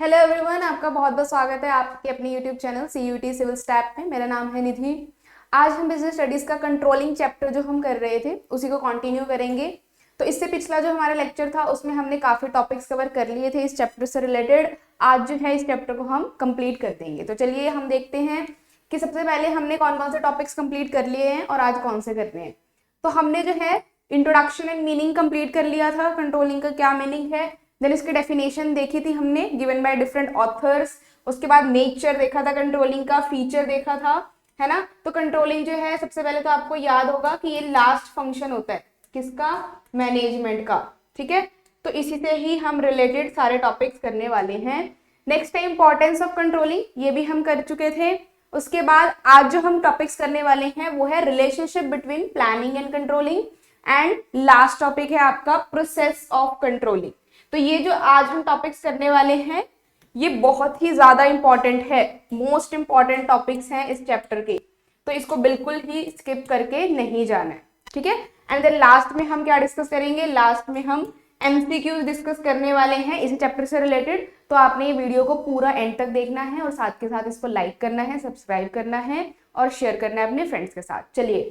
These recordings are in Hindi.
हेलो एवरीवन, आपका बहुत बहुत स्वागत है आपके अपने YouTube channel CUET civil step में। मेरा नाम है निधि। आज हम बिजनेस स्टडीज का कंट्रोलिंग चैप्टर जो हम कर रहे थे उसी को कंटिन्यू करेंगे। तो इससे पिछला जो हमारा लेक्चर था उसमें हमने काफी टॉपिक्स कवर कर लिए थे इस चैप्टर से रिलेटेड। आज जो है इस चैप्टर को हम कंप्लीट कर देंगे। तो चलिए हम देखते हैं कि सबसे पहले हमने कौन कौन से टॉपिक्स कंप्लीट कर लिए हैं और आज कौन से कर रहे हैं। तो हमने जो है इंट्रोडक्शन एंड मीनिंग कंप्लीट कर लिया था, कंट्रोलिंग का क्या मीनिंग है। देन इसकी डेफिनेशन देखी थी हमने गिवन बाय डिफरेंट ऑथर्स। उसके बाद नेचर देखा था कंट्रोलिंग का, फीचर देखा था, है ना। तो कंट्रोलिंग जो है सबसे पहले तो आपको याद होगा कि ये लास्ट फंक्शन होता है किसका, मैनेजमेंट का। ठीक है, तो इसी से ही हम रिलेटेड सारे टॉपिक्स करने वाले हैं। नेक्स्ट है इंपॉर्टेंस ऑफ कंट्रोलिंग, ये भी हम कर चुके थे। उसके बाद आज जो हम टॉपिक्स करने वाले हैं वो है relationship between planning and controlling. And last topic है आपका प्रोसेस ऑफ कंट्रोलिंग। तो ये जो आज हम टॉपिक्स करने वाले हैं ये बहुत ही ज्यादा इंपॉर्टेंट है, मोस्ट इंपॉर्टेंट टॉपिक्स हैं इस चैप्टर के। तो इसको बिल्कुल ही स्किप करके नहीं जाना है, ठीक है। एंड देन लास्ट में हम क्या डिस्कस करेंगे, लास्ट में हम MCQs डिस्कस करने वाले हैं इसी चैप्टर से रिलेटेड। तो आपने ये वीडियो को पूरा एंड तक देखना है और साथ के साथ इसको लाइक करना है, सब्सक्राइब करना है और शेयर करना है अपने फ्रेंड्स के साथ। चलिए,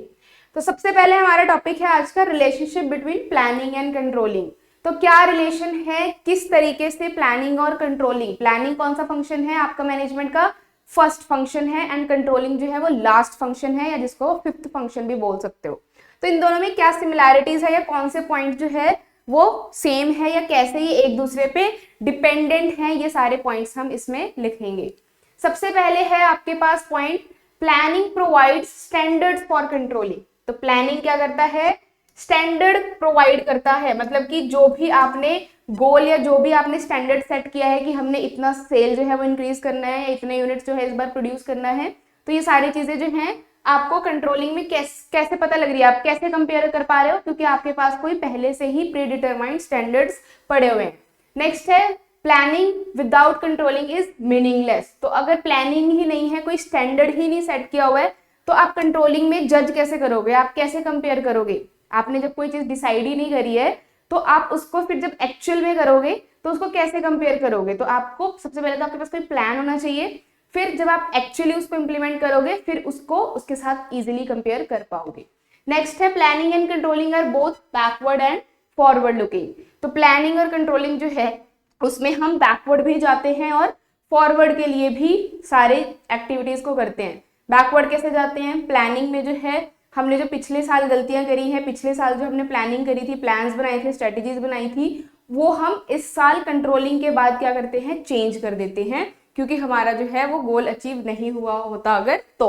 तो सबसे पहले हमारा टॉपिक है आज का relationship between planning and controlling. तो क्या रिलेशन है, किस तरीके से प्लानिंग और कंट्रोलिंग, प्लानिंग कौन सा फंक्शन है आपका मैनेजमेंट का, फर्स्ट फंक्शन है, एंड कंट्रोलिंग जो है वो लास्ट फंक्शन है या जिसको फिफ्थ फंक्शन भी बोल सकते हो। तो इन दोनों में क्या सिमिलैरिटीज है या कौन से पॉइंट जो है वो सेम है या कैसे ये एक दूसरे पे डिपेंडेंट है, ये सारे पॉइंट्स हम इसमें लिखेंगे। सबसे पहले है आपके पास point, planning provides standards for controlling. तो प्लानिंग क्या करता है, स्टैंडर्ड प्रोवाइड करता है। मतलब कि जो भी आपने गोल या जो भी आपने स्टैंडर्ड सेट किया है कि हमने इतना सेल जो है वो इंक्रीज करना है या इतने यूनिट्स जो है इस बार प्रोड्यूस करना है, तो ये सारी चीजें जो हैं आपको कंट्रोलिंग में कैसे पता लग रही है, आप कैसे कंपेयर कर पा रहे हो, क्योंकि आपके पास कोई पहले से ही प्री डिटरमाइंड स्टैंडर्ड्स पड़े हुए हैं। नेक्स्ट है planning without controlling is meaningless. तो अगर प्लानिंग ही नहीं है, कोई स्टैंडर्ड ही नहीं सेट किया हुआ है, तो आप कंट्रोलिंग में जज कैसे करोगे, आप कैसे कंपेयर करोगे। आपने जब कोई चीज डिसाइड ही नहीं करी है तो आप उसको फिर जब एक्चुअल में करोगे तो उसको कैसे कंपेयर करोगे। तो आपको सबसे पहले तो आपके पास कोई प्लान होना चाहिए, फिर जब आप एक्चुअली उसको इंप्लीमेंट करोगे फिर उसको उसके साथ इजीली कंपेयर कर पाओगे। नेक्स्ट है planning and controlling are both backward and forward looking. तो प्लानिंग और कंट्रोलिंग जो है उसमें हम बैकवर्ड भी जाते हैं और फॉरवर्ड के लिए भी सारे एक्टिविटीज को करते हैं। बैकवर्ड कैसे जाते हैं, प्लानिंग में जो है हमने जो पिछले साल गलतियां करी हैं, पिछले साल जो हमने प्लानिंग करी थी, प्लान्स बनाए थे, स्ट्रेटेजीज बनाई थी, वो हम इस साल कंट्रोलिंग के बाद क्या करते हैं, चेंज कर देते हैं, क्योंकि हमारा जो है वो गोल अचीव नहीं हुआ होता अगर तो।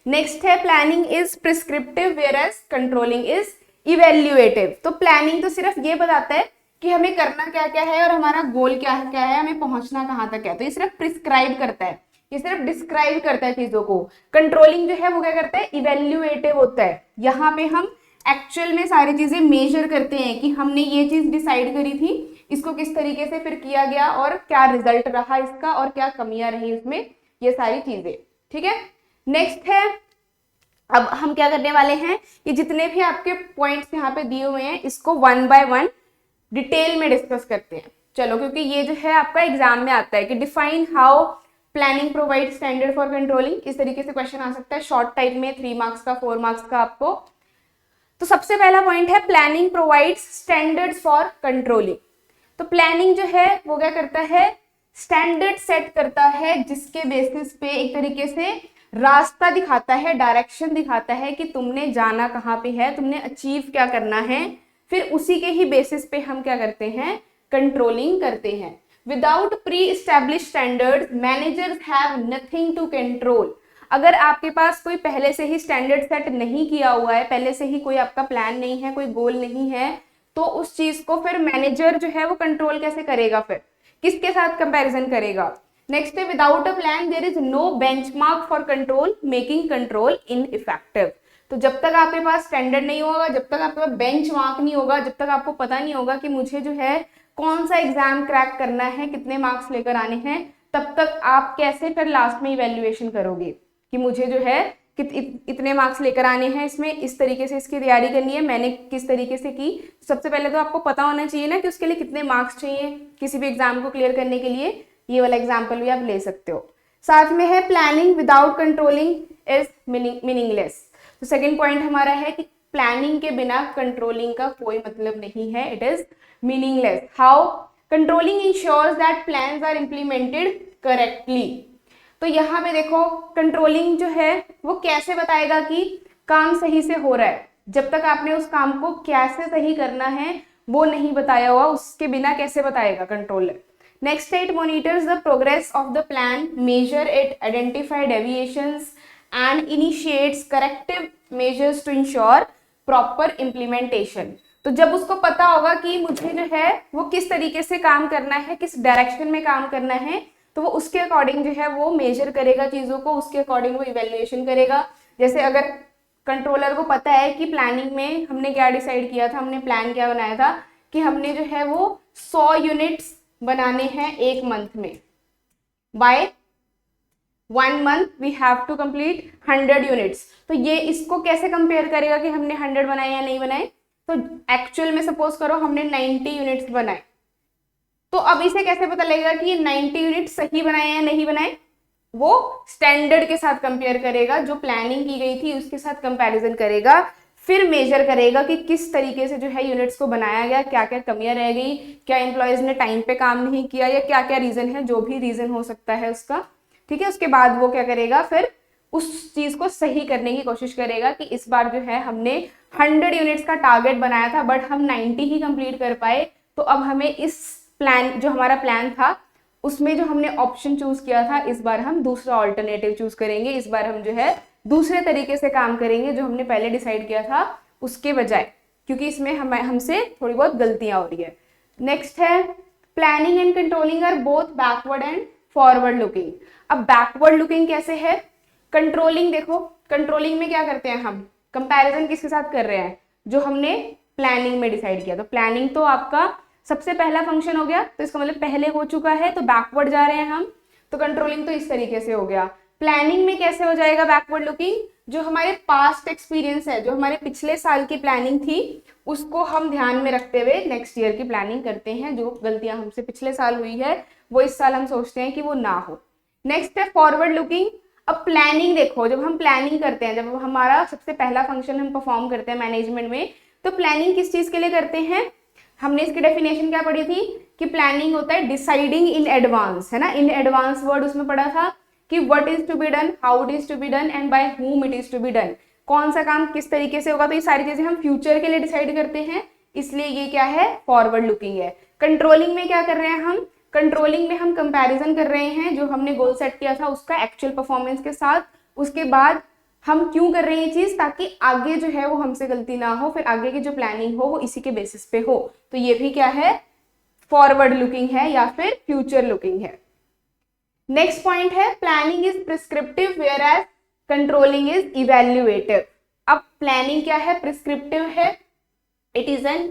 नेक्स्ट है planning is prescriptive whereas controlling is evaluative. तो प्लानिंग तो सिर्फ ये बताता है कि हमें करना क्या क्या है और हमारा गोल क्या क्या है, हमें पहुंचना कहाँ तक है। तो ये सिर्फ प्रिस्क्राइब करता है, ये सिर्फ डिस्क्राइब करता है चीजों को। कंट्रोलिंग जो है वो क्या करता है, इवेल्युएटिव होता है। यहाँ पे हम एक्चुअल में सारी चीजें मेजर करते हैं कि हमने ये चीज डिसाइड करी थी, इसको किस तरीके से फिर किया गया और क्या रिजल्ट रहा इसका और क्या कमियां रही उसमें, ये सारी चीजें। ठीक है, नेक्स्ट है अब हम क्या करने वाले हैं, ये जितने भी आपके पॉइंट्स यहाँ पे दिए हुए हैं इसको वन बाय वन डिटेल में डिस्कस करते हैं। चलो, क्योंकि ये जो है आपका एग्जाम में आता है कि define how planning provide standard for controlling, इस तरीके से क्वेश्चन आ सकता है शॉर्ट टाइप में, 3 मार्क्स का, 4 मार्क्स का आपको। तो सबसे पहला पॉइंट है planning provides standards for controlling. तो प्लानिंग जो है वो क्या करता है, स्टैंडर्ड सेट करता है जिसके बेसिस पे एक तरीके से रास्ता दिखाता है, डायरेक्शन दिखाता है कि तुमने जाना कहाँ पे है, तुमने अचीव क्या करना है। फिर उसी के ही बेसिस पे हम क्या करते हैं, कंट्रोलिंग करते हैं। Without pre established standards managers have nothing to control. अगर आपके पास कोई पहले से ही स्टैंडर्ड सेट नहीं किया हुआ है, पहले से ही कोई आपका प्लान नहीं है, कोई गोल नहीं है, तो उस चीज को फिर मैनेजर जो है वो कंट्रोल कैसे करेगा, फिर किसके साथ कंपैरिजन करेगा। नेक्स्ट है without a plan there is no benchmark for control making control ineffective. तो जब तक आपके पास स्टैंडर्ड नहीं होगा, जब तक आपके पास बेंचमार्क नहीं होगा, जब तक आपको पता नहीं होगा कि मुझे जो है कौन सा एग्जाम क्रैक करना है, कितने मार्क्स लेकर आने हैं, तब तक आप कैसे फिर लास्ट में इवैल्यूएशन करोगे कि मुझे जो है इतने मार्क्स लेकर आने हैं, इसमें इस तरीके से इसकी तैयारी करनी है, मैंने किस तरीके से की। सबसे पहले तो आपको पता होना चाहिए ना कि उसके लिए कितने मार्क्स चाहिए किसी भी एग्जाम को क्लियर करने के लिए, ये वाला एग्जाम्पल भी आप ले सकते हो। साथ में है planning without controlling is meaningless. तो सेकेंड पॉइंट हमारा है कि प्लानिंग के बिना कंट्रोलिंग का कोई मतलब नहीं है, it is meaningless. How? Controlling ensures that plans are implemented correctly. तो यहाँ पे देखो कंट्रोलिंग जो है वो कैसे बताएगा कि काम सही से हो रहा है, जब तक आपने उस काम को कैसे सही करना है वो नहीं बताया हुआ, उसके बिना कैसे बताएगा controller. Next, it monitors the progress of the plan, measure it, identify deviations and initiates corrective measures to ensure proper implementation. तो जब उसको पता होगा कि मुझे जो है वो किस तरीके से काम करना है, किस डायरेक्शन में काम करना है, तो वो उसके अकॉर्डिंग जो है वो मेजर करेगा चीजों को, उसके अकॉर्डिंग वो इवेल्युएशन करेगा। जैसे अगर कंट्रोलर को पता है कि प्लानिंग में हमने क्या डिसाइड किया था, हमने प्लान क्या बनाया था कि हमने जो है वो 100 यूनिट्स बनाने हैं एक मंथ में, by 1 month we have to complete 100 units. तो ये इसको कैसे कंपेयर करेगा कि हमने 100 बनाए या नहीं बनाए? तो एक्चुअल में सपोज करो हमने 90 यूनिट्स बनाए, तो अब इसे कैसे पता लगेगा कि ये 90 यूनिट सही बनाए या नहीं बनाए? वो स्टैंडर्ड के साथ कंपेयर करेगा, जो प्लानिंग की गई थी उसके साथ कंपैरिजन करेगा, फिर मेजर करेगा कि किस तरीके से जो है यूनिट्स को बनाया गया, क्या क्या कमियां रह गई, क्या एम्प्लॉयज ने टाइम पे काम नहीं किया, या क्या क्या रीजन है, जो भी रीजन हो सकता है उसका। ठीक है, उसके बाद वो क्या करेगा, फिर उस चीज को सही करने की कोशिश करेगा कि इस बार जो है हमने 100 यूनिट्स का टारगेट बनाया था बट हम 90 ही कंप्लीट कर पाए, तो अब हमें इस प्लान, जो हमारा प्लान था उसमें जो हमने ऑप्शन चूज किया था, इस बार हम दूसरा ऑल्टरनेटिव चूज करेंगे, इस बार हम जो है दूसरे तरीके से काम करेंगे जो हमने पहले डिसाइड किया था उसके बजाय, क्योंकि इसमें हमसे थोड़ी बहुत गलतियां हो रही है। नेक्स्ट है planning and controlling are both backward and forward looking. अब बैकवर्ड लुकिंग कैसे है? कंट्रोलिंग देखो, कंट्रोलिंग में क्या करते हैं हम, कंपैरिजन किसके साथ कर रहे हैं, जो हमने प्लानिंग में डिसाइड किया। तो प्लानिंग तो आपका सबसे पहला फंक्शन हो गया, तो इसका मतलब पहले हो चुका है, तो बैकवर्ड जा रहे हैं हम, तो कंट्रोलिंग तो इस तरीके से हो गया। प्लानिंग में कैसे हो जाएगा बैकवर्ड लुकिंग? जो हमारे पास्ट एक्सपीरियंस है, जो हमारे पिछले साल की प्लानिंग थी, उसको हम ध्यान में रखते हुए नेक्स्ट ईयर की प्लानिंग करते हैं। जो गलतियां हमसे पिछले साल हुई है वो इस साल हम सोचते हैं कि वो ना हो। नेक्स्ट है फॉरवर्ड लुकिंग। अब प्लानिंग देखो, जब हम प्लानिंग करते हैं, जब हमारा सबसे पहला फंक्शन हम परफॉर्म करते हैं मैनेजमेंट में, तो प्लानिंग किस चीज के लिए करते हैं? हमने इसकी डेफिनेशन क्या पढ़ी थी कि प्लानिंग होता है डिसाइडिंग इन एडवांस, है ना। इन एडवांस वर्ड उसमें पढ़ा था कि what is to be done, how it is to be done and by whom it is to be done. कौन सा काम किस तरीके से होगा, तो ये सारी चीजें हम फ्यूचर के लिए डिसाइड करते हैं, इसलिए ये क्या है, फॉरवर्ड लुकिंग है। कंट्रोलिंग में क्या कर रहे हैं हम? कंट्रोलिंग में हम कंपैरिजन कर रहे हैं जो हमने गोल सेट किया था उसका एक्चुअल परफॉर्मेंस के साथ, उसके बाद हम क्यों कर रहे हैं ये चीज, ताकि आगे जो है वो हमसे गलती ना हो, फिर आगे की जो प्लानिंग हो वो इसी के बेसिस पे हो। तो ये भी क्या है, फॉरवर्ड लुकिंग है या फिर फ्यूचर लुकिंग है। नेक्स्ट पॉइंट है planning is prescriptive whereas controlling is evaluative. अब प्लानिंग क्या है, प्रिस्क्रिप्टिव है, it is an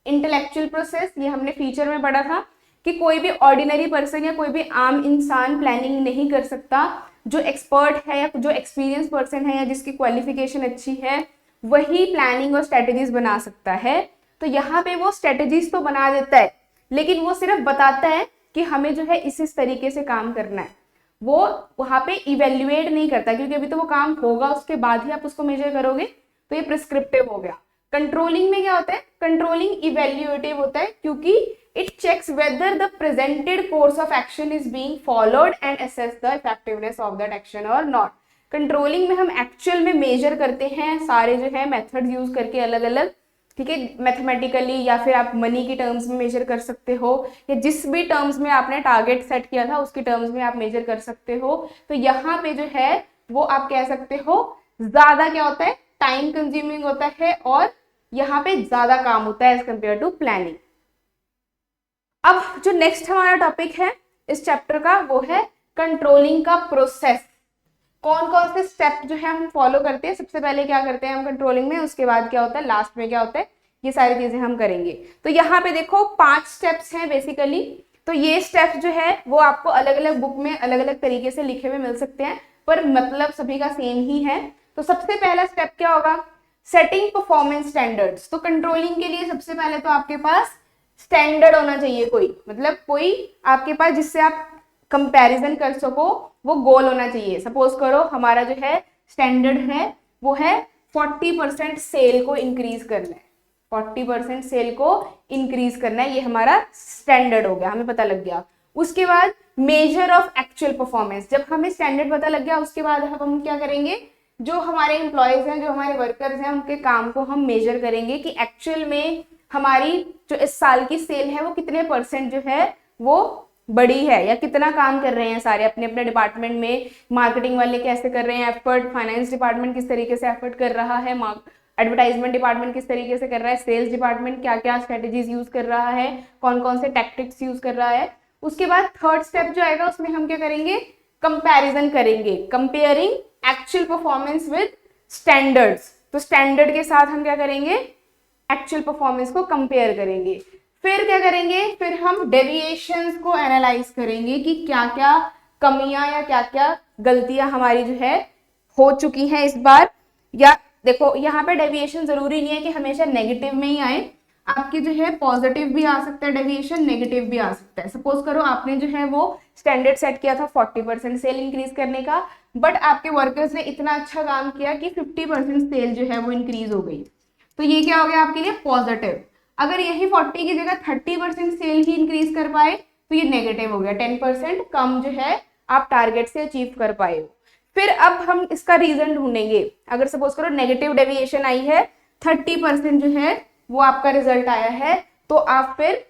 intellectual process. ये हमने फीचर में पढ़ा था कि कोई भी ऑर्डिनरी पर्सन या कोई भी आम इंसान प्लानिंग नहीं कर सकता। जो एक्सपर्ट है या जो एक्सपीरियंस पर्सन है या जिसकी क्वालिफिकेशन अच्छी है वही प्लानिंग और स्ट्रेटेजीज बना सकता है। तो यहाँ पे वो स्ट्रेटेजीज तो बना देता है, लेकिन वो सिर्फ बताता है कि हमें जो है इस तरीके से काम करना है, वो वहां पे इवेल्युएट नहीं करता, क्योंकि अभी तो वो काम होगा उसके बाद ही आप उसको मेजर करोगे। तो ये प्रिस्क्रिप्टिव हो गया। कंट्रोलिंग में क्या होता है, कंट्रोलिंग इवेल्युएटिव होता है, क्योंकि it checks whether the presented course of action is being followed and assess the effectiveness of that action or not। Controlling में हम एक्चुअल में मेजर करते हैं सारे जो है मेथड यूज करके अलग अलग, ठीक है, मैथमेटिकली या फिर आप मनी की टर्म्स में मेजर कर सकते हो, या जिस भी टर्म्स में आपने टारगेट सेट किया था उसकी टर्म्स में आप मेजर कर सकते हो। तो यहाँ पे जो है वो आप कह सकते हो ज्यादा क्या होता है, टाइम कंज्यूमिंग होता है, और यहाँ पे ज्यादा काम होता है एज कम्पेयर टू प्लानिंग। अब जो नेक्स्ट हमारा टॉपिक है इस चैप्टर का वो है कंट्रोलिंग का प्रोसेस। कौन कौन से स्टेप जो है हम फॉलो करते हैं, सबसे पहले क्या करते हैं हम कंट्रोलिंग में, उसके बाद क्या होता है, लास्ट में क्या होता है, ये सारी चीजें हम करेंगे। तो यहाँ पे देखो 5 स्टेप्स हैं बेसिकली। तो ये स्टेप्स जो है वो आपको अलग अलग बुक में अलग अलग तरीके से लिखे हुए मिल सकते हैं, पर मतलब सभी का सेम ही है। तो सबसे पहला स्टेप क्या होगा, सेटिंग परफॉर्मेंस स्टैंडर्ड्स। तो कंट्रोलिंग के लिए सबसे पहले तो आपके पास स्टैंडर्ड होना चाहिए, कोई मतलब कोई आपके पास जिससे आप कंपैरिजन कर सको वो गोल होना चाहिए। सपोज करो हमारा जो है स्टैंडर्ड है वो है 40% सेल को इंक्रीज करना है, 40% सेल को इंक्रीज करना है, ये हमारा स्टैंडर्ड हो गया, हमें पता लग गया। उसके बाद मेजर ऑफ एक्चुअल परफॉर्मेंस, जब हमें स्टैंडर्ड पता लग गया उसके बाद हम क्या करेंगे, जो हमारे एम्प्लॉयज हैं, जो हमारे वर्कर्स हैं, उनके काम को हम मेजर करेंगे कि एक्चुअल में हमारी जो इस साल की सेल है वो कितने % जो है वो बड़ी है, या कितना काम कर रहे हैं सारे अपने अपने डिपार्टमेंट में, मार्केटिंग वाले कैसे कर रहे हैं एफर्ट, फाइनेंस डिपार्टमेंट किस तरीके से एफर्ट कर रहा है, एडवर्टाइजमेंट डिपार्टमेंट किस तरीके से कर रहा है, सेल्स डिपार्टमेंट क्या क्या स्ट्रेटेजीज यूज कर रहा है, कौन कौन से टैक्टिक्स यूज कर रहा है। उसके बाद थर्ड स्टेप जो आएगा उसमें हम क्या करेंगे, कंपैरिजन करेंगे, comparing actual performance with standards. तो स्टैंडर्ड के साथ हम क्या करेंगे, एक्चुअल परफॉर्मेंस को कंपेयर करेंगे। फिर क्या करेंगे, फिर हम डेविएशंस को एनालाइज करेंगे कि क्या क्या कमियां या क्या क्या गलतियां हमारी जो है हो चुकी हैं इस बार। या देखो यहाँ पे डेविएशन जरूरी नहीं है कि हमेशा नेगेटिव में ही आए, आपकी जो है पॉजिटिव भी आ सकता है डेविएशन, नेगेटिव भी आ सकता है। सपोज करो आपने जो है वो स्टैंडर्ड सेट किया था 40% सेल इंक्रीज करने का, बट आपके वर्कर्स ने इतना अच्छा काम किया कि 50% सेल जो है वो इंक्रीज हो गई, तो ये क्या हो गया आपके लिए पॉजिटिव। अगर यही 40 की जगह 30% सेल ही इंक्रीज कर पाए तो ये नेगेटिव हो गया, 10% कम जो है आप टारगेट से अचीव कर पाए हो। फिर अब हम इसका रीजन ढूंढेंगे। अगर सपोज करो नेगेटिव डेविएशन आई है, 30% जो है वो आपका रिजल्ट आया है, तो आप फिर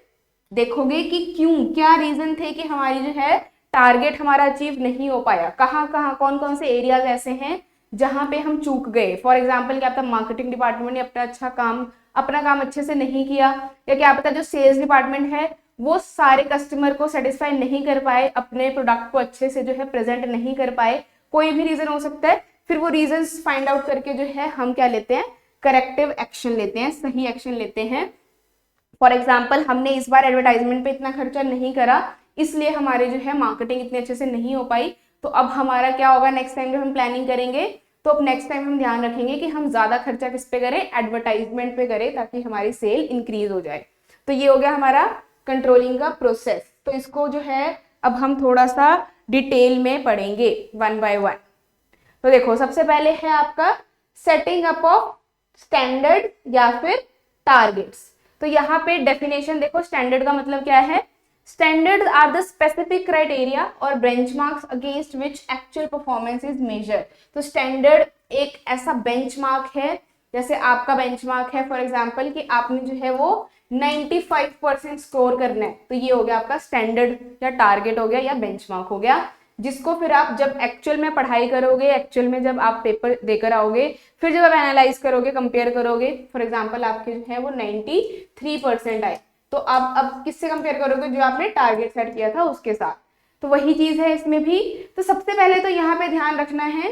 देखोगे कि क्यों, क्या रीजन थे कि हमारी जो है टारगेट हमारा अचीव नहीं हो पाया, कहाँ कहाँ कौन कौन से एरियाज ऐसे हैं जहां पे हम चूक गए। फॉर एग्जाम्पल क्या पता मार्केटिंग डिपार्टमेंट ने अपना काम अच्छे से नहीं किया, या क्या पता जो सेल्स डिपार्टमेंट है वो सारे कस्टमर को सेटिस्फाई नहीं कर पाए, अपने प्रोडक्ट को अच्छे से जो है प्रेजेंट नहीं कर पाए, कोई भी रीजन हो सकता है। फिर वो रीजंस फाइंड आउट करके जो है हम क्या लेते हैं, करेक्टिव एक्शन लेते हैं, सही एक्शन लेते हैं। फॉर एग्जाम्पल हमने इस बार एडवर्टाइजमेंट पे इतना खर्चा नहीं करा, इसलिए हमारे जो है मार्केटिंग इतने अच्छे से नहीं हो पाई। तो अब हमारा क्या होगा, नेक्स्ट टाइम जब हम प्लानिंग करेंगे तो अब नेक्स्ट टाइम हम ध्यान रखेंगे कि हम ज्यादा खर्चा किस पे करें, एडवर्टाइजमेंट पे करें, ताकि हमारी सेल इंक्रीज हो जाए। तो ये हो गया हमारा कंट्रोलिंग का प्रोसेस। तो इसको जो है अब हम थोड़ा सा डिटेल में पढ़ेंगे वन बाय वन। तो देखो सबसे पहले है आपका सेटिंग अप ऑफ स्टैंडर्ड या फिर टारगेट्स। तो यहाँ पे डेफिनेशन देखो, स्टैंडर्ड का मतलब क्या है, standard are the specific criteria और benchmarks against which actual performance is measure. तो स्टैंडर्ड एक ऐसा बेंचमार्क है, जैसे आपका बेंचमार्क है फॉर एग्जांपल कि आपने जो है वो 95% स्कोर करना है, तो ये हो गया आपका स्टैंडर्ड या टारगेट हो गया या बेंचमार्क हो गया, जिसको फिर आप जब एक्चुअल में पढ़ाई करोगे, एक्चुअल में जब आप पेपर देकर आओगे, फिर जब आप एनालाइज करोगे, कंपेयर करोगे, फॉर एग्जांपल आपके जो है वो 93% आए, तो आप अब किससे कंपेयर करोगे, जो आपने टारगेट सेट किया था उसके साथ। तो वही चीज है इसमें भी। तो सबसे पहले तो यहाँ पे ध्यान रखना है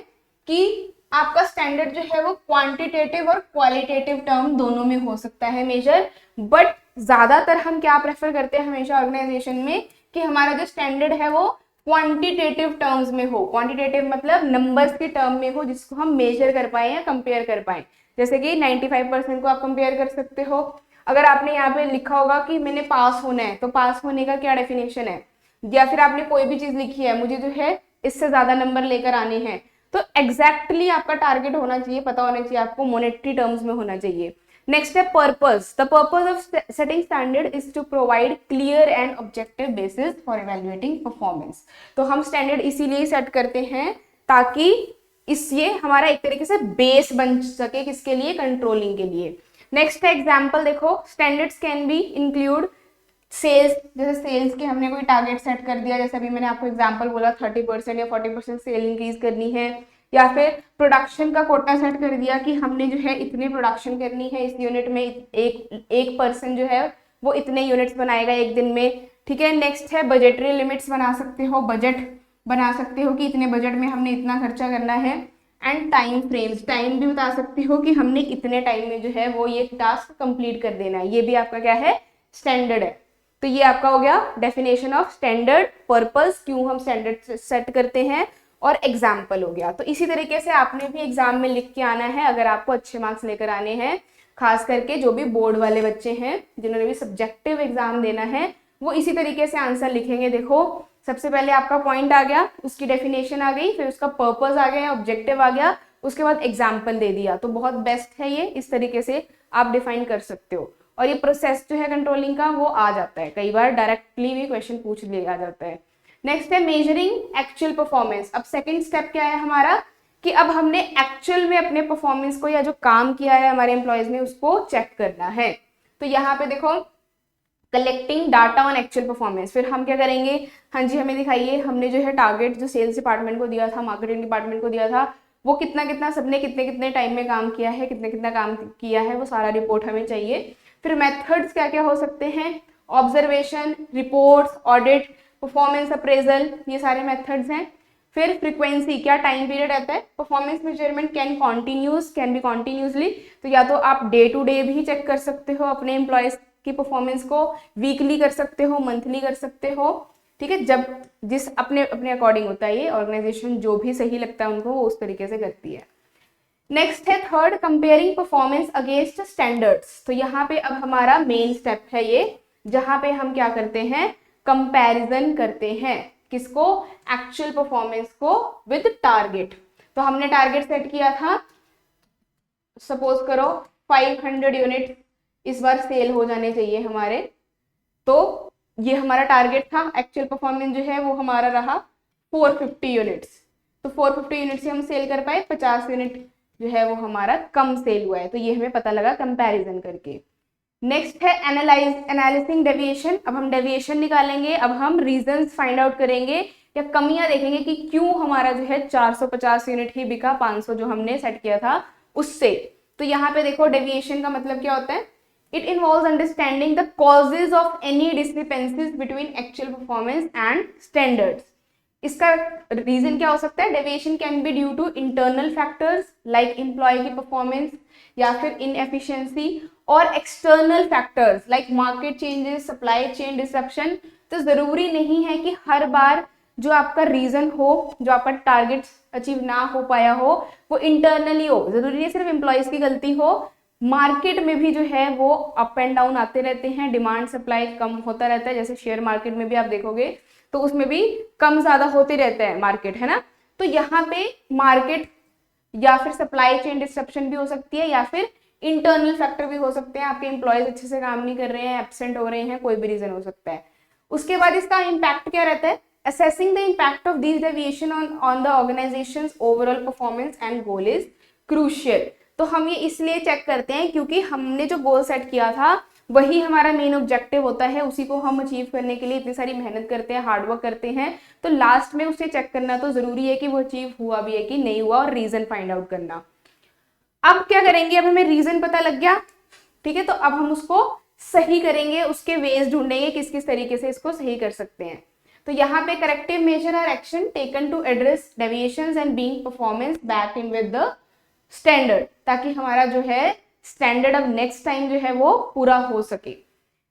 कि आपका स्टैंडर्ड जो है वो क्वांटिटेटिव और क्वालिटेटिव टर्म दोनों में हो सकता है मेजर, बट ज्यादातर हम क्या प्रेफर करते हैं हमेशा ऑर्गेनाइजेशन में कि हमारा जो स्टैंडर्ड है वो क्वांटिटेटिव टर्म्स में हो। क्वांटिटेटिव मतलब नंबर्स के टर्म में हो, जिसको हम मेजर कर पाए या कंपेयर कर पाए। जैसे कि 95% को आप कंपेयर कर सकते हो। अगर आपने यहाँ पे लिखा होगा कि मैंने पास होना है, तो पास होने का क्या डेफिनेशन है, या फिर आपने कोई भी चीज लिखी है मुझे जो है इससे ज्यादा नंबर लेकर आने हैं, तो एग्जैक्टली आपका टारगेट होना चाहिए, पता होना चाहिए आपको, मॉनेटरी टर्म्स में होना चाहिए। नेक्स्ट है purpose. The purpose of setting standard is to provide clear and objective basis for evaluating performance. तो हम स्टैंडर्ड इसीलिए सेट करते हैं ताकि इससे हमारा एक तरीके से बेस बन सके, किसके लिए, कंट्रोलिंग के लिए। नेक्स्ट है एग्जाम्पल देखो, standards can be include sales. जैसे सेल्स के हमने कोई टारगेट सेट कर दिया, जैसे अभी मैंने आपको एग्जांपल बोला 30% या 40% सेल इंक्रीज करनी है, या फिर प्रोडक्शन का कोटा सेट कर दिया कि हमने जो है इतनी प्रोडक्शन करनी है इस यूनिट में, एक पर्सन जो है वो इतने यूनिट्स बनाएगा एक दिन में, ठीक है। नेक्स्ट है बजटरी लिमिट्स बना सकते हो, बजट बना सकते हो कि इतने बजट में हमने इतना खर्चा करना है। एंड टाइम फ्रेम्स, टाइम भी बता सकते हो कि हमने इतने टाइम में जो है वो ये टास्क कंप्लीट कर देना है, ये भी आपका क्या है, स्टैंडर्ड है। तो ये आपका हो गया डेफिनेशन ऑफ स्टैंडर्ड, पर्पस, क्यों हम स्टैंडर्ड सेट करते हैं, और एग्जाम्पल हो गया। तो इसी तरीके से आपने भी एग्जाम में लिख के आना है अगर आपको अच्छे मार्क्स लेकर आने हैं। खास करके जो भी बोर्ड वाले बच्चे हैं जिन्होंने भी सब्जेक्टिव एग्जाम देना है वो इसी तरीके से आंसर लिखेंगे। देखो सबसे पहले आपका पॉइंट आ गया, उसकी डेफिनेशन आ गई, फिर उसका पर्पस आ गया, ऑब्जेक्टिव आ गया, उसके बाद एग्जाम्पल दे दिया। तो बहुत बेस्ट है ये, इस तरीके से आप डिफाइन कर सकते हो। और ये प्रोसेस जो है कंट्रोलिंग का वो आ जाता है, कई बार डायरेक्टली भी क्वेश्चन पूछ लिया जाता है। नेक्स्ट है मेजरिंग एक्चुअल परफॉर्मेंस। अब सेकंड स्टेप क्या है हमारा कि अब हमने एक्चुअल में अपने परफॉर्मेंस को या जो काम किया है हमारे एम्प्लॉयज ने उसको चेक करना है। तो यहाँ पे देखो collecting data on actual performance. फिर हम क्या करेंगे, हाँ जी हमें दिखाइए, हमने जो है टारगेट जो सेल्स डिपार्टमेंट को दिया था, मार्केटिंग डिपार्टमेंट को दिया था, वो कितना कितना सबने कितने कितने टाइम में काम किया है, कितना कितना काम किया है, वो सारा रिपोर्ट हमें चाहिए। फिर मेथड्स क्या क्या हो सकते हैं, observation, reports, audit, performance appraisal, ये सारे मेथड्स हैं। फिर फ्रीक्वेंसी, क्या टाइम पीरियड रहता है। Performance measurement can be continuously, तो या तो आप डे टू डे भी चेक कर सकते हो अपने एम्प्लॉयज की परफॉर्मेंस को, वीकली कर सकते हो, मंथली कर सकते हो, ठीक है, जब जिस अपने अपने अकॉर्डिंग होता है, ये ऑर्गेनाइजेशन जो भी सही लगता है उनको वो उस तरीके से करती है। नेक्स्ट है third, comparing performance against standards. तो यहाँ पे अब हमारा मेन स्टेप है ये, जहां पे हम क्या करते हैं, कंपैरिजन करते हैं, किसको, एक्चुअल परफॉर्मेंस को विद टारगेट। तो हमने टारगेट सेट किया था, सपोज करो 500 यूनिट इस बार सेल हो जाने चाहिए हमारे, तो ये हमारा टारगेट था। एक्चुअल परफॉर्मेंस जो है वो हमारा रहा 450 यूनिट्स, तो 450 यूनिट से हम सेल कर पाए, 50 यूनिट जो है वो हमारा कम सेल हुआ है, तो ये हमें पता लगा कंपैरिजन करके। नेक्स्ट है एनालिसिंग डेविएशन। अब हम डेविएशन निकालेंगे, अब हम रीजंस फाइंड आउट करेंगे या कमियां देखेंगे कि क्यों हमारा जो है 450 यूनिट ही बिका 500 जो हमने सेट किया था उससे। तो यहाँ पे देखो डेविएशन का मतलब क्या होता है, it involves understanding the causes of any discrepancies between actual performance and standards. इसका रीजन क्या हो सकता है, deviation can be due to internal factors like employee की परफॉर्मेंस या फिर इनएफिशिएंसी, और external factors like market changes, supply chain disruption. तो जरूरी नहीं है कि हर बार जो आपका रीजन हो, जो आपका टारगेट अचीव ना हो पाया हो, वो इंटरनली हो, जरूरी नहीं सिर्फ एम्प्लॉयज की गलती हो। मार्केट में भी जो है वो अप एंड डाउन आते रहते हैं, डिमांड सप्लाई कम होता रहता है, जैसे शेयर मार्केट में भी आप देखोगे तो उसमें भी कम ज्यादा होते रहता है मार्केट, है ना। तो यहाँ पे मार्केट या फिर सप्लाई चेन डिस्ट्रप्शन भी हो सकती है, या फिर इंटरनल फैक्टर भी हो सकते हैं, आपके एम्प्लॉयज अच्छे से काम नहीं कर रहे हैं, एब्सेंट हो रहे हैं, कोई भी रीजन हो सकता है। उसके बाद इसका इम्पैक्ट क्या रहता है, assessing the impact of these deviation on the organization's overall performance and goal is crucial। तो हम ये इसलिए चेक करते हैं क्योंकि हमने जो गोल सेट किया था वही हमारा मेन ऑब्जेक्टिव होता है, उसी को हम अचीव करने के लिए इतनी सारी मेहनत करते हैं, हार्डवर्क करते हैं, तो लास्ट में उसे चेक करना तो जरूरी है कि वो अचीव हुआ भी है कि नहीं हुआ, और रीजन फाइंड आउट करना। अब क्या करेंगे, अब हमें रीजन पता लग गया, ठीक है, तो अब हम उसको सही करेंगे, उसके वेज ढूंढेंगे किस किस तरीके से इसको सही कर सकते हैं। तो यहाँ पे corrective measure are action taken to address deviations and being performance back in with the standard, ताकि हमारा जो है स्टैंडर्ड अब नेक्स्ट टाइम जो है वो पूरा हो सके।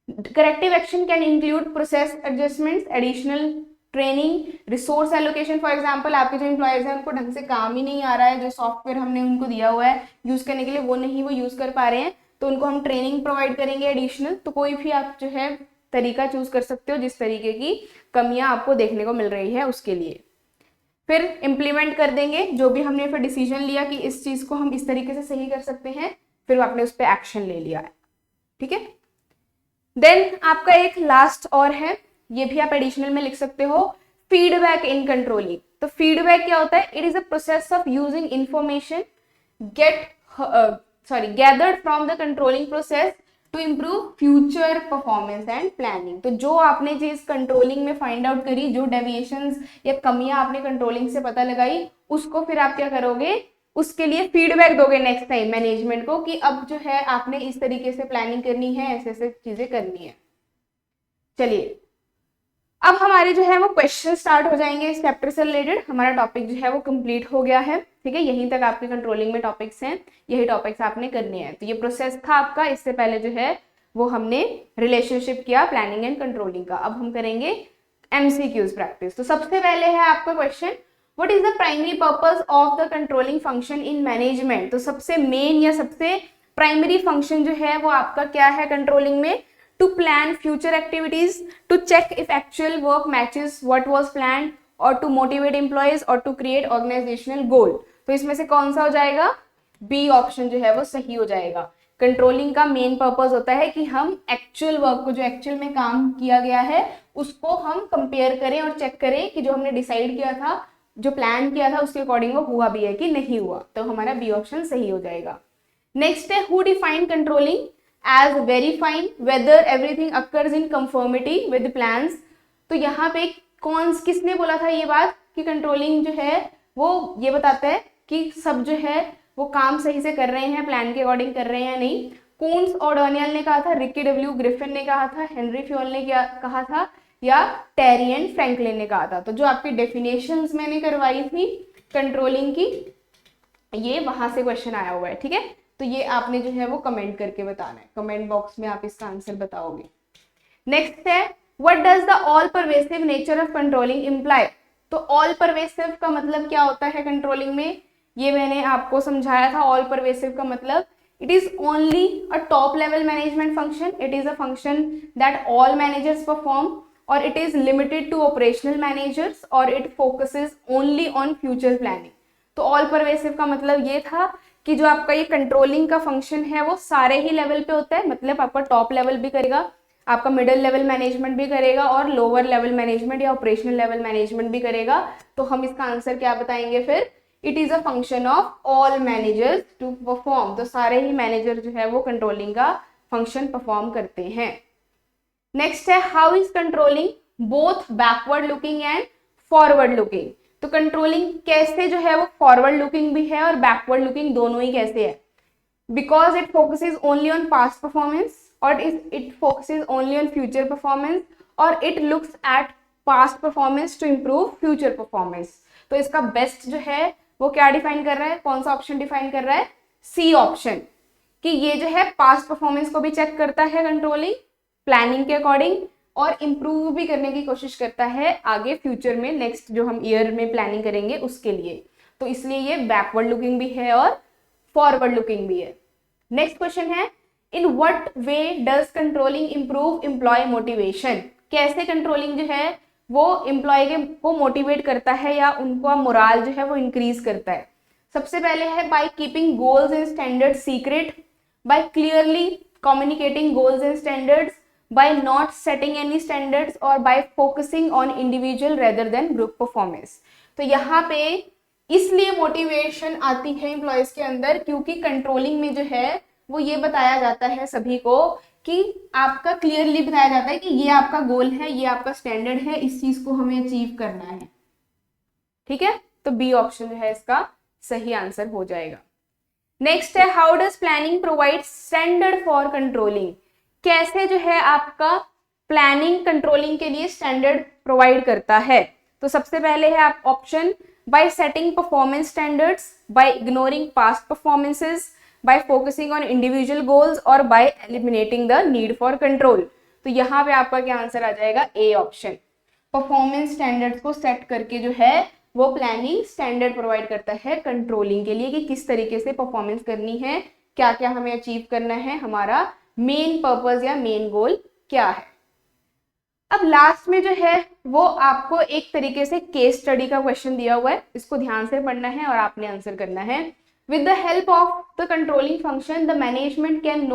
Corrective action can include process adjustments, additional training, resource allocation. For example आपके जो एम्प्लॉयज हैं उनको ढंग से काम ही नहीं आ रहा है, जो सॉफ्टवेयर हमने उनको दिया हुआ है यूज करने के लिए वो नहीं वो यूज कर पा रहे हैं, तो उनको हम ट्रेनिंग प्रोवाइड करेंगे एडिशनल। तो कोई भी आप जो है तरीका चूज कर सकते हो जिस तरीके की कमियां आपको देखने को मिल रही है उसके लिए। फिर इम्प्लीमेंट कर देंगे जो भी हमने फिर डिसीजन लिया कि इस चीज को हम इस तरीके से सही कर सकते हैं, फिर आपने उस पर एक्शन ले लिया है, ठीक है। देन आपका एक लास्ट और है, ये भी आप एडिशनल में लिख सकते हो, फीडबैक इन कंट्रोलिंग। तो फीडबैक क्या होता है, it is a process of using information gathered from the controlling process to improve future performance and planning. तो जो आपने चीज कंट्रोलिंग में फाइंड आउट करी, जो डेविएशंस या कमियां आपने कंट्रोलिंग से पता लगाई, उसको फिर आप क्या करोगे, उसके लिए फीडबैक दोगे नेक्स्ट टाइम मैनेजमेंट को कि अब जो है आपने इस तरीके से प्लानिंग करनी है, ऐसे ऐसे चीजें करनी है। चलिए अब हमारे जो है वो क्वेश्चन स्टार्ट हो जाएंगे इस चैप्टर से रिलेटेड। हमारा टॉपिक जो है वो कंप्लीट हो गया है, ठीक है, यहीं तक आपके कंट्रोलिंग में टॉपिक्स हैं, यही टॉपिक्स आपने करने हैं। तो ये प्रोसेस था आपका, इससे पहले जो है वो हमने रिलेशनशिप किया प्लानिंग एंड कंट्रोलिंग का। अब हम करेंगे एमसीक्यूज प्रैक्टिस। तो सबसे पहले है आपका question, what is the primary purpose of the controlling function in management. तो सबसे मेन या सबसे प्राइमरी फंक्शन जो है वो आपका क्या है कंट्रोलिंग में, to plan future activities, to check if actual work matches what was planned, or to motivate employees, or to create organizational goal। तो इसमें से कौन सा हो जाएगा? बी ऑप्शन जो है वो सही हो जाएगा। कंट्रोलिंग का मेन पर्पस होता है कि हम एक्चुअल वर्क को, जो एक्चुअल में काम किया गया है, उसको हम कंपेयर करें और चेक करें कि जो हमने डिसाइड किया था, जो प्लान किया था, उसके अकॉर्डिंग वो हुआ भी है कि नहीं हुआ। तो हमारा बी ऑप्शन सही हो जाएगा। नेक्स्ट है who define controlling as verifying whether everything occurs in conformity with plans. तो यहाँ पे किसने बोला था ये बात कि कंट्रोलिंग जो है वो ये बताता है कि सब जो है वो काम सही से कर रहे हैं, प्लान के अकॉर्डिंग कर रहे हैं नहीं। कून्स और डॉनियल ने कहा था, रिकी डब्ल्यू ग्रिफिन ने कहा था, हेनरी फ्योल ने क्या कहा था, या टेरी एंड फ्रैंकलिन ने कहा था। तो जो आपकी डेफिनेशंस मैंने करवाई थी कंट्रोलिंग की, ये वहां से क्वेश्चन आया हुआ है, ठीक है। तो ये आपने जो है वो कमेंट करके बताना है, कमेंट बॉक्स में आप इसका आंसर बताओगे। नेक्स्ट है what does the all pervasive nature of controlling imply. तो ऑल परवेसिव का मतलब क्या होता है कंट्रोलिंग में, ये मैंने आपको समझाया था। ऑल परवेसिव का मतलब it is only a top level management function, it is a function that all managers perform, और it is limited to operational managers, और it focuses only on future planning. तो ऑल परवेसिव का मतलब ये था कि जो आपका ये कंट्रोलिंग का फंक्शन है वो सारे ही लेवल पे होता है, मतलब आपका टॉप लेवल भी करेगा, आपका मिडिल लेवल मैनेजमेंट भी करेगा, और लोअर लेवल मैनेजमेंट या ऑपरेशनल लेवल मैनेजमेंट भी करेगा। तो हम इसका आंसर क्या बताएंगे फिर, it is a function of all managers to perform. तो सारे ही मैनेजर जो है वो कंट्रोलिंग का फंक्शन परफॉर्म करते हैं। नेक्स्ट है how is controlling both backward looking and forward looking. तो कंट्रोलिंग कैसे जो है वो फॉरवर्ड लुकिंग भी है और बैकवर्ड लुकिंग दोनों ही कैसे है, because it focuses only on past performance, और it focuses only on future performance, और it looks at past performance to improve future performance. तो इसका बेस्ट जो है वो क्या डिफाइन कर रहा है, कौन सा ऑप्शन डिफाइन कर रहा है, सी ऑप्शन, कि ये जो है पास्ट परफॉर्मेंस को भी चेक करता है कंट्रोलिंग प्लानिंग के अकॉर्डिंग, और इम्प्रूव भी करने की कोशिश करता है आगे फ्यूचर में, नेक्स्ट जो हम ईयर में प्लानिंग करेंगे उसके लिए। तो इसलिए ये बैकवर्ड लुकिंग भी है और फॉरवर्ड लुकिंग भी है। नेक्स्ट क्वेश्चन है in what way does controlling improve employee motivation. कैसे कंट्रोलिंग जो है वो एम्प्लॉय के को मोटिवेट करता है या उनका मोराल जो है वो इंक्रीज करता है। सबसे पहले है by keeping goals and standard secret, by clearly communicating goals and standards, by not setting any standards, और by focusing on individual rather than group performance। तो यहाँ पे इसलिए मोटिवेशन आती है एम्प्लॉयज के अंदर क्योंकि कंट्रोलिंग में जो है वो ये बताया जाता है सभी को कि आपका क्लियरली बताया जाता है कि ये आपका गोल है, ये आपका स्टैंडर्ड है, इस चीज को हमें अचीव करना है, ठीक है। तो बी ऑप्शन जो है इसका सही आंसर हो जाएगा। नेक्स्ट है how does planning provide standard for controlling. कैसे जो है आपका प्लानिंग कंट्रोलिंग के लिए स्टैंडर्ड प्रोवाइड करता है। तो सबसे पहले है आप option by setting performance standards, by ignoring past performances, by focusing on individual goals, और by eliminating the need for control. तो यहाँ पे आपका क्या आंसर आ जाएगा, ए ऑप्शन। परफॉर्मेंस स्टैंडर्ड्स को सेट करके जो है वो प्लानिंग स्टैंडर्ड प्रोवाइड करता है कंट्रोलिंग के लिए कि किस तरीके से परफॉर्मेंस करनी है, क्या क्या हमें अचीव करना है, हमारा मेन पर्पस या मेन गोल क्या है। अब लास्ट में जो है वो आपको एक तरीके से केस स्टडी का क्वेश्चन दिया हुआ है, इसको ध्यान से पढ़ना है और आपने आंसर करना है। With the help of the controlling function the management can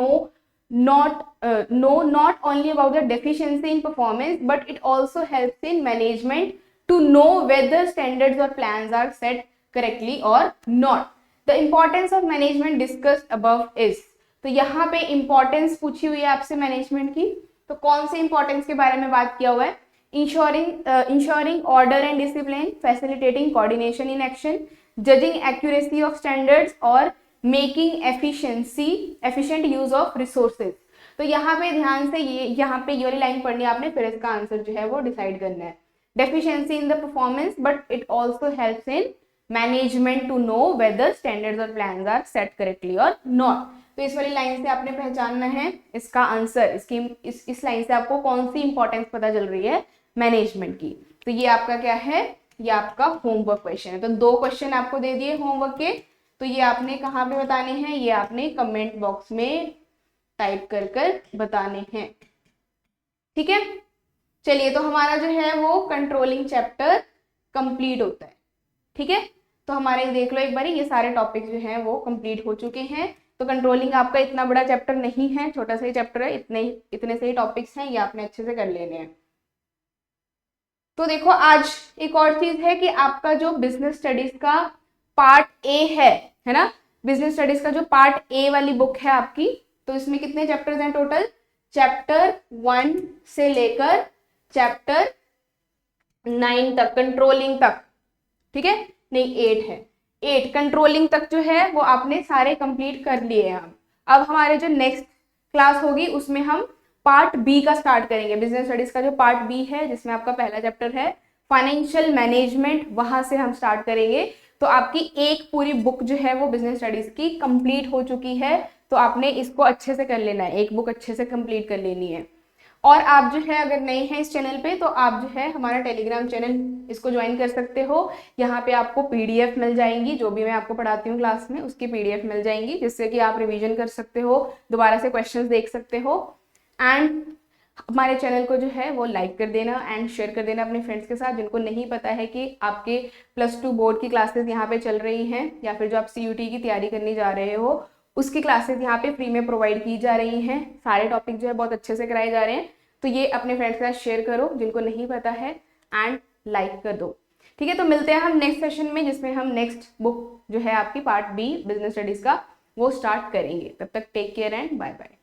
know not only about the deficiency in performance but it also helps in management to know whether standards or plans are set correctly or not. The importance of management discussed above is, तो यहाँ पे इंपॉर्टेंस पूछी हुई है आपसे मैनेजमेंट की, तो कौन से इंपॉर्टेंस के बारे में बात किया हुआ है, ensuring order and discipline, facilitating coordination in action, judging accuracy of standards, और making efficient use of resources. तो यहाँ पे ध्यान से यहाँ पे ये वाली लाइन पढ़नी है आपने, फिर इसका आंसर जो है वो डिसाइड करना है। Deficiency in the performance but it also helps in management to know whether standards और प्लान्स आर सेट करेक्टली और नॉट। तो इस वाली लाइन से आपने पहचानना है इसका आंसर, इस लाइन से आपको कौन सी इंपॉर्टेंस पता चल रही है मैनेजमेंट की। तो ये आपका क्या है, ये आपका होमवर्क क्वेश्चन है। तो 2 क्वेश्चन आपको दे दिए होमवर्क के, तो ये आपने कहाँ पे बताने हैं, ये आपने कमेंट बॉक्स में टाइप कर बताने हैं। ठीक है, चलिए तो हमारा जो है वो कंट्रोलिंग चैप्टर कंप्लीट होता है। ठीक है, तो हमारे देख लो एक बार, ये सारे टॉपिक जो हैं वो कंप्लीट हो चुके हैं। तो कंट्रोलिंग आपका इतना बड़ा चैप्टर नहीं है, छोटा सा ही चैप्टर है, इतने से ही टॉपिक्स हैं, ये आपने अच्छे से कर लेने हैं। तो देखो आज एक और चीज है कि आपका जो बिजनेस स्टडीज का पार्ट ए है ना, बिजनेस स्टडीज का जो पार्ट ए वाली बुक है आपकी, तो इसमें कितने चैप्टर्स हैं टोटल? चैप्टर 1 से लेकर चैप्टर 9 तक, कंट्रोलिंग तक। ठीक है, नहीं 8 है, 8 कंट्रोलिंग तक जो है वो आपने सारे कंप्लीट कर लिए हैं। अब हमारे जो नेक्स्ट क्लास होगी उसमें हम पार्ट बी का स्टार्ट करेंगे। बिजनेस स्टडीज का जो पार्ट बी है, जिसमें आपका पहला चैप्टर है फाइनेंशियल मैनेजमेंट, वहां से हम स्टार्ट करेंगे। तो आपकी एक पूरी बुक जो है वो बिजनेस स्टडीज की कंप्लीट हो चुकी है, तो आपने इसको अच्छे से कर लेना है, एक बुक अच्छे से कंप्लीट कर लेनी है। और आप जो है अगर नए हैं इस चैनल पे, तो आप जो है हमारा टेलीग्राम चैनल इसको ज्वाइन कर सकते हो। यहाँ पे आपको पीडीएफ मिल जाएंगी, जो भी मैं आपको पढ़ाती हूँ क्लास में उसकी पीडीएफ मिल जाएंगी, जिससे कि आप रिवीजन कर सकते हो, दोबारा से क्वेश्चंस देख सकते हो। एंड हमारे चैनल को जो है वो लाइक कर देना एंड शेयर कर देना अपने फ्रेंड्स के साथ, जिनको नहीं पता है कि आपके +2 बोर्ड की क्लासेस यहाँ पे चल रही हैं, या फिर जो आप CUT की तैयारी करने जा रहे हो उसकी क्लासेस यहाँ पे फ्री में प्रोवाइड की जा रही हैं। सारे टॉपिक जो है बहुत अच्छे से कराए जा रहे हैं, तो ये अपने फ्रेंड्स के साथ शेयर करो जिनको नहीं पता है, एंड लाइक कर दो। ठीक है, तो मिलते हैं हम नेक्स्ट सेशन में, जिसमें हम नेक्स्ट बुक जो है आपकी पार्ट बी बिजनेस स्टडीज का वो स्टार्ट करेंगे। तब तक take care and bye bye.